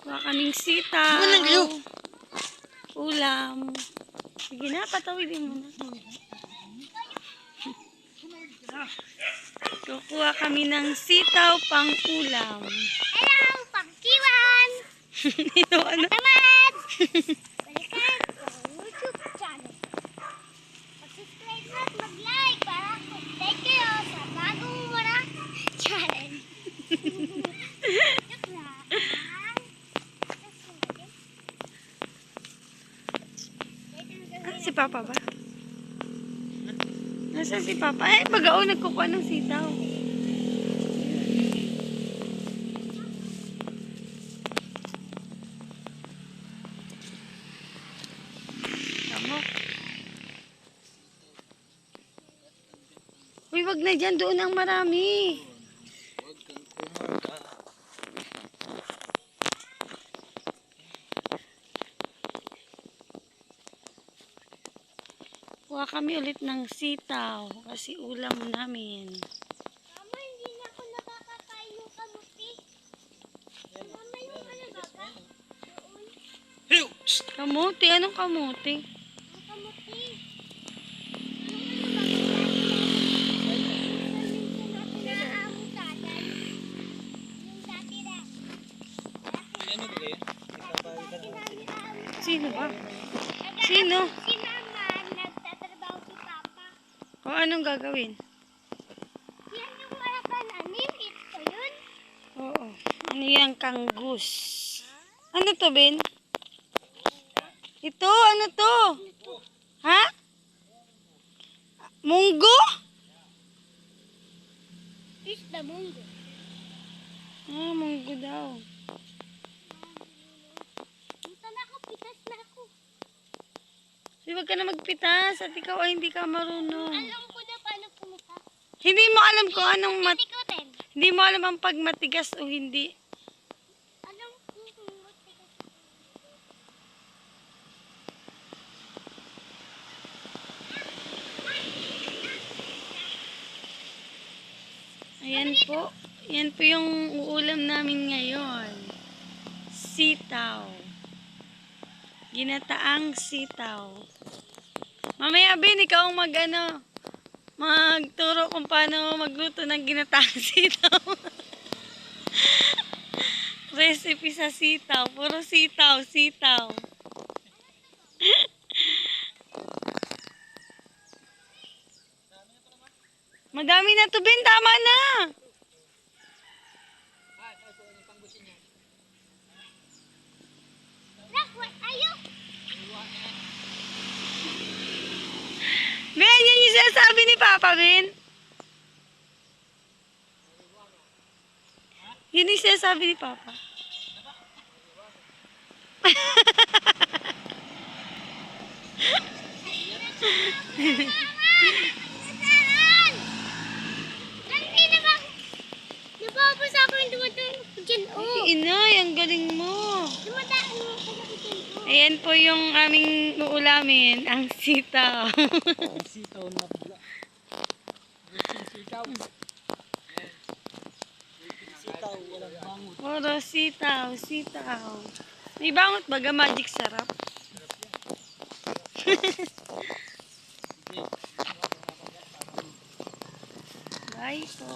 Kuha kaming sitaw. Ulam. Sige na, patawidin mo na. Kukuha kami ng sitaw pang ulam. Hello, pangkiwan! Ano? Tamad! Balikan ko YouTube channel. Mag-subscribe at mag-like para update kayo sa bagong mura challenge. Joke lang. Si Papa ba? Nasaan si Papa? Ay, bagao nagkukuha ng sitaw. Tama. Uy, wag na dyan. Doon ang marami. Kuha kami ulit ng sitaw kasi ulam namin. Mama, hindi na ako nakakakain ng kamuti. Mama, yung ano baga? Doon. Kamuti? Anong kamuti? Ang kamuti. Sino ba? Sino? Si Mama, nagtatrabaho si Papa. O anong gagawin? Yan yung marapananin. Ito yun. Oo. Ano yan? Kanggus. Ano to, Ben? Ito? Ano to? Ha? Munggo? Is the mungo. Ah, munggo daw. Punta na ako, pitas na ako. Huwag ka na magpitas at ikaw ay hindi ka marunong. Alam ko na paano pumita. Hindi mo alam kung anong Tikutin. hindi mo alam ang pag matigas o hindi. Alam ko kung matigas. Ayan po. Yan po yung uulam namin ngayon. Sitaw. Ginataang sitaw. Mamaya, Ben, ikaw ang magturo kung paano magluto ng ginataang sitaw. Recipe sa sitaw. Puro sitaw, sitaw. Madami na to, Ben. Tama na. Nak, ayo. Ben, yan yung sinasabi ni Papa, Ben. Yun yung sinasabi ni Papa. Saan? Hindi na ba? Nababasa ako yung dumadaan ko dyan. Oh. Inay, ang galing mo. Dumadaan mo ako dyan. Oh. Ayan po yung aming uulamin, ang sitaw. Ang sitaw na bula. Sitaw. Sitaw, walang bangot. Puro sitaw, sitaw. May bangot baga magic sarap. Bye po.